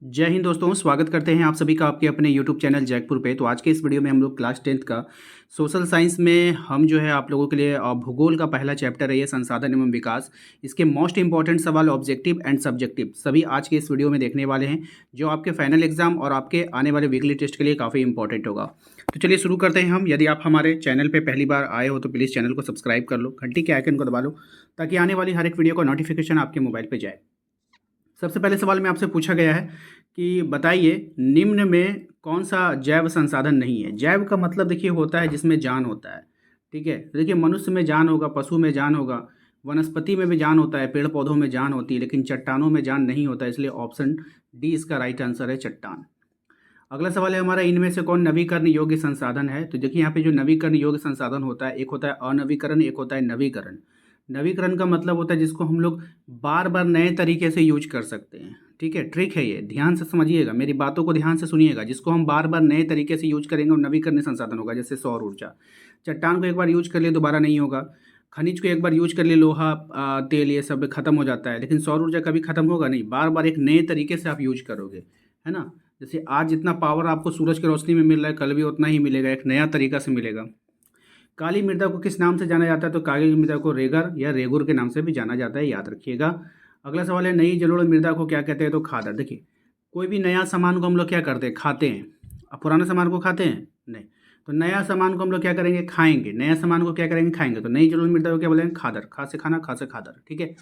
जय हिंद दोस्तों, स्वागत करते हैं आप सभी का आपके अपने यूट्यूब चैनल जैकपुर पे। तो आज के इस वीडियो में हम लोग क्लास 10th का सोशल साइंस में हम जो है आप लोगों के लिए भूगोल का पहला चैप्टर है ये संसाधन एवं विकास। इसके मोस्ट इंपॉर्टेंट सवाल ऑब्जेक्टिव एंड सब्जेक्टिव सभी आज के इस वीडियो में देखने वाले हैं, जो आपके फाइनल एग्जाम और आपके आने वाले वीकली टेस्ट के लिए काफ़ी इंपॉर्टेंट होगा। तो चलिए शुरू करते हैं हम। यदि आप हमारे चैनल पर पहली बार आए हो तो प्लीज़ चैनल को सब्सक्राइब कर लो, घंटी के आइकन को दबा लो ताकि आने वाली हर एक वीडियो का नोटिफिकेशन आपके मोबाइल पर जाए। सबसे पहले सवाल में आपसे पूछा गया है कि बताइए निम्न में कौन सा जैव संसाधन नहीं है। जैव का मतलब देखिए होता है जिसमें जान होता है, ठीक है। देखिए मनुष्य में जान होगा, पशु में जान होगा, वनस्पति में भी जान होता है, पेड़ पौधों में जान होती है, लेकिन चट्टानों में जान नहीं होता, इसलिए ऑप्शन डी इसका राइट आंसर है, चट्टान। अगला सवाल है हमारा, इनमें से कौन नवीकरण योग्य संसाधन है। तो देखिए यहाँ पे जो नवीकरण योग्य संसाधन होता है, एक होता है अनवीकरण, एक होता है नवीकरण। नवीकरण का मतलब होता है जिसको हम लोग बार बार नए तरीके से यूज कर सकते हैं, ठीक है। ट्रिक है ये, ध्यान से समझिएगा, मेरी बातों को ध्यान से सुनिएगा। जिसको हम बार बार नए तरीके से यूज करेंगे वो नवीकरणीय संसाधन होगा। जैसे सौर ऊर्जा, चट्टान को एक बार यूज कर लिए दोबारा नहीं होगा। खनिज को एक बार यूज कर लिए, लोहा तेल ये सब खत्म हो जाता है, लेकिन सौर ऊर्जा कभी खत्म होगा नहीं, बार बार एक नए तरीके से आप यूज करोगे, है ना। जैसे आज जितना पावर आपको सूरज की रोशनी में मिल रहा है, कल भी उतना ही मिलेगा, एक नया तरीका से मिलेगा। काली मृदा को किस नाम से जाना जाता है। तो काली मृदा को रेगर या रेगुर के नाम से भी जाना जाता है, याद रखिएगा। अगला सवाल है, नई जलोढ़ मृदा को क्या कहते हैं। तो खादर। देखिए कोई भी नया सामान को हम लोग क्या करते हैं, खाते हैं। अब पुराने सामान को खाते हैं नहीं, तो नया सामान को हम लोग क्या करेंगे, खाएंगे। नया सामान को क्या करेंगे, खाएंगे। तो नई जलोढ़ मृदा को क्या बोलेंगे, खादर। खा से खाना, खा से खादर, ठीक है।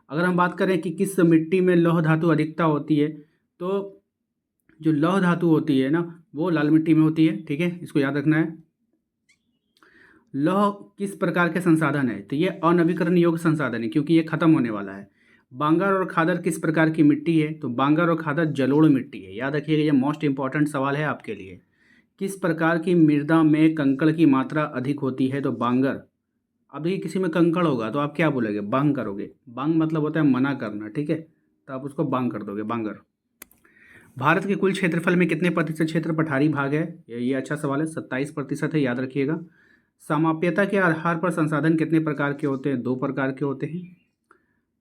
अगर हम बात करें कि किस मिट्टी में लौह धातु अधिकता होती है, तो जो लौह धातु होती है ना, वो लाल मिट्टी में होती है, ठीक है, इसको याद रखना है। लौह किस प्रकार के संसाधन है। तो ये अनवीकरण योग्य संसाधन है क्योंकि ये खत्म होने वाला है। बांगर और खादर किस प्रकार की मिट्टी है। तो बांगर और खादर जलोढ़ मिट्टी है, याद रखिएगा, ये मोस्ट इंपॉर्टेंट सवाल है आपके लिए। किस प्रकार की मृदा में कंकड़ की मात्रा अधिक होती है। तो बांगर। अभी किसी में कंकड़ होगा तो आप क्या बोलोगे, बांग करोगे। बांग मतलब होता है मना करना, ठीक है, तो आप उसको बांग कर दोगे, बांगर। भारत के कुल क्षेत्रफल में कितने प्रतिशत क्षेत्र पठारी भाग है। ये अच्छा सवाल है, 27% है, याद रखिएगा। समाप्यता के आधार पर संसाधन कितने प्रकार के होते हैं। 2 प्रकार के होते हैं।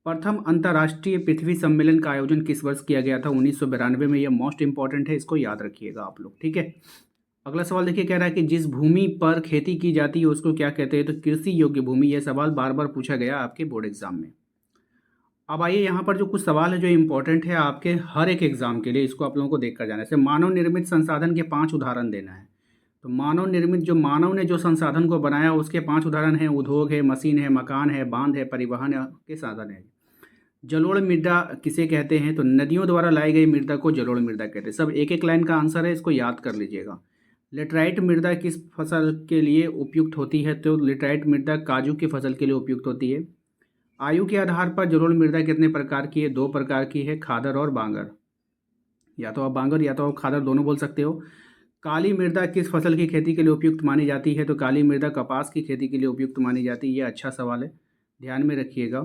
प्रथम अंतर्राष्ट्रीय पृथ्वी सम्मेलन का आयोजन किस वर्ष किया गया था। 1992 में। यह मोस्ट इंपॉर्टेंट है, इसको याद रखिएगा आप लोग, ठीक है। अगला सवाल देखिए, कह रहा है कि जिस भूमि पर खेती की जाती है उसको क्या कहते हैं। तो कृषि योग्य भूमि। यह सवाल बार बार पूछा गया आपके बोर्ड एग्जाम में। अब आइए यहाँ पर जो कुछ सवाल है जो इंपॉर्टेंट है आपके हर एक एग्जाम के लिए, इसको आप लोगों को देख कर जाना है। जैसे मानव निर्मित संसाधन के 5 उदाहरण देना है। तो मानव निर्मित, जो मानव ने जो संसाधन को बनाया उसके 5 उदाहरण हैं। उद्योग है, मशीन है, मकान है, बांध है, परिवहन है, के साधन है। जलोढ़ मृदा किसे कहते हैं। तो नदियों द्वारा लाई गई मृदा को जलोढ़ मृदा कहते हैं। सब एक एक लाइन का आंसर है, इसको याद कर लीजिएगा। लेटराइट मृदा किस फसल के लिए उपयुक्त होती है। तो लेटराइट मृदा काजू की फसल के लिए उपयुक्त होती है। आयु के आधार पर जलोढ़ मृदा कितने प्रकार की है। 2 प्रकार की है, खादर और बांगर। या तो आप बांगर या तो आप खादर दोनों बोल सकते हो। काली मृदा किस फसल की खेती के लिए उपयुक्त मानी जाती है। तो काली मृदा कपास की खेती के लिए उपयुक्त मानी जाती है। ये अच्छा सवाल है, ध्यान में रखिएगा।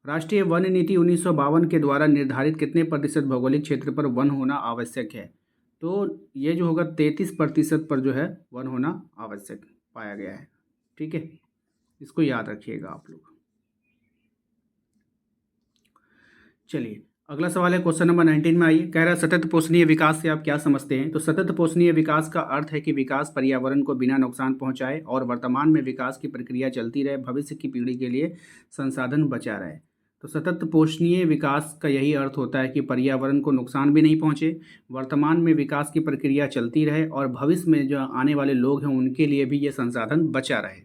राष्ट्रीय वन नीति 1952 के द्वारा निर्धारित कितने प्रतिशत भौगोलिक क्षेत्र पर वन होना आवश्यक है। तो ये जो होगा 33% पर जो है वन होना आवश्यक पाया गया है, ठीक है, इसको याद रखिएगा आप लोग। चलिए अगला सवाल है, क्वेश्चन नंबर 19 में आइए। कह रहा है सतत पोषणीय विकास से आप क्या समझते हैं। तो सतत पोषणीय विकास का अर्थ है कि विकास पर्यावरण को बिना नुकसान पहुंचाए और वर्तमान में विकास की प्रक्रिया चलती रहे, भविष्य की पीढ़ी के लिए संसाधन बचा रहे। तो सतत पोषणीय विकास का यही अर्थ होता है कि पर्यावरण को नुकसान भी नहीं पहुंचे, वर्तमान में विकास की प्रक्रिया चलती रहे और भविष्य में जो आने वाले लोग हैं उनके लिए भी ये संसाधन बचा रहे,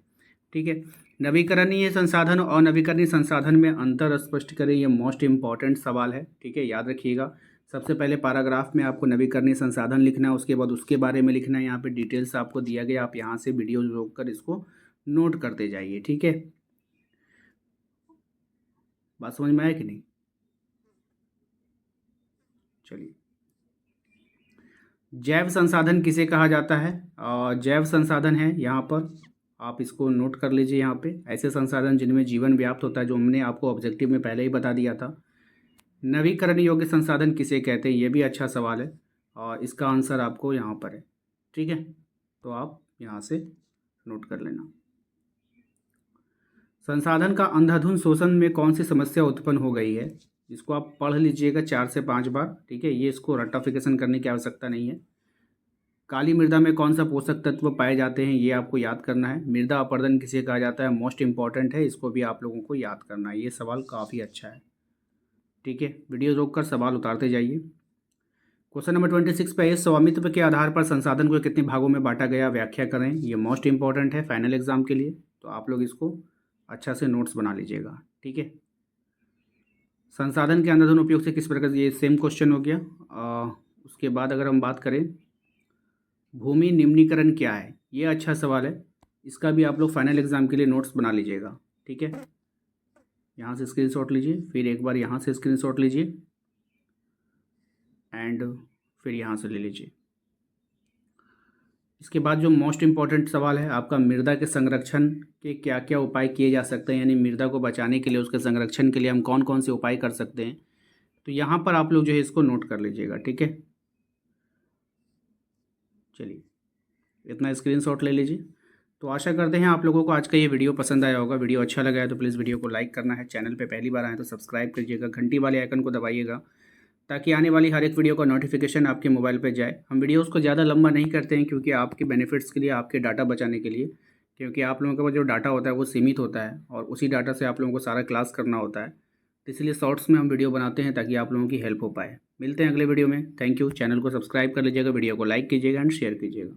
ठीक है। नवीकरणीय संसाधन और नवीकरणीय संसाधन में अंतर स्पष्ट करें, ये मोस्ट इंपॉर्टेंट सवाल है, ठीक है, याद रखिएगा। सबसे पहले पैराग्राफ में आपको नवीकरणीय संसाधन लिखना है, उसके बाद उसके बारे में लिखना है। यहाँ पे डिटेल्स आपको दिया गया, आप यहाँ से वीडियो रोक कर इसको नोट करते जाइए, ठीक है। बात समझ में आया कि नहीं। चलिए, जैव संसाधन किसे कहा जाता है। और जैव संसाधन है यहाँ पर, आप इसको नोट कर लीजिए। यहाँ पे ऐसे संसाधन जिनमें जीवन व्याप्त होता है, जो हमने आपको ऑब्जेक्टिव में पहले ही बता दिया था। नवीकरण योग्य संसाधन किसे कहते हैं, ये भी अच्छा सवाल है और इसका आंसर आपको यहाँ पर है, ठीक है, तो आप यहाँ से नोट कर लेना। संसाधन का अंधाधुंध शोषण में कौन सी समस्या उत्पन्न हो गई है। इसको आप पढ़ लीजिएगा 4 से 5 बार, ठीक है। ये इसको रट्टाफिकेशन करने की आवश्यकता नहीं है। काली मृदा में कौन सा पोषक तत्व पाए जाते हैं, ये आपको याद करना है। मृदा अपरदन किसे कहा जाता है, मोस्ट इंपॉर्टेंट है, इसको भी आप लोगों को याद करना है। ये सवाल काफ़ी अच्छा है, ठीक है। वीडियो रोककर सवाल उतारते जाइए। क्वेश्चन नंबर 26 पे है, स्वामित्व के आधार पर संसाधन को कितने भागों में बांटा गया, व्याख्या करें। ये मोस्ट इंपॉर्टेंट है फाइनल एग्जाम के लिए, तो आप लोग इसको अच्छा से नोट्स बना लीजिएगा, ठीक है। संसाधन के अंधाधुन उपयोग से किस प्रकार, ये सेम क्वेश्चन हो गया। उसके बाद अगर हम बात करें भूमि निम्नीकरण क्या है, ये अच्छा सवाल है। इसका भी आप लोग फाइनल एग्जाम के लिए नोट्स बना लीजिएगा, ठीक है। यहाँ से स्क्रीनशॉट लीजिए, फिर एक बार यहाँ से स्क्रीनशॉट लीजिए एंड फिर यहाँ से ले लीजिए। इसके बाद जो मोस्ट इम्पॉर्टेंट सवाल है आपका, मृदा के संरक्षण के क्या क्या उपाय किए जा सकते हैं, यानी मृदा को बचाने के लिए, उसके संरक्षण के लिए हम कौन कौन से उपाय कर सकते हैं। तो यहाँ पर आप लोग जो है इसको नोट कर लीजिएगा, ठीक है। चलिए इतना स्क्रीनशॉट ले लीजिए। तो आशा करते हैं आप लोगों को आज का ये वीडियो पसंद आया होगा। वीडियो अच्छा लगा है तो प्लीज़ वीडियो को लाइक करना है, चैनल पे पहली बार आए तो सब्सक्राइब करिएगा, घंटी वाले आइकन को दबाइएगा ताकि आने वाली हर एक वीडियो का नोटिफिकेशन आपके मोबाइल पे जाए। हम वीडियोस को ज़्यादा लंबा नहीं करते हैं क्योंकि आपके बेनिफिट्स के लिए, आपके डाटा बचाने के लिए, क्योंकि आप लोगों के पास जो डाटा होता है वो सीमित होता है और उसी डाटा से आप लोगों को सारा क्लास करना होता है। तो इसलिए शॉर्ट्स में हम वीडियो बनाते हैं ताकि आप लोगों की हेल्प हो पाए। मिलते हैं अगले वीडियो में। Thank you. चैनल को सब्सक्राइब कर लीजिएगा, वीडियो को लाइक कीजिएगा एंड शेयर कीजिएगा।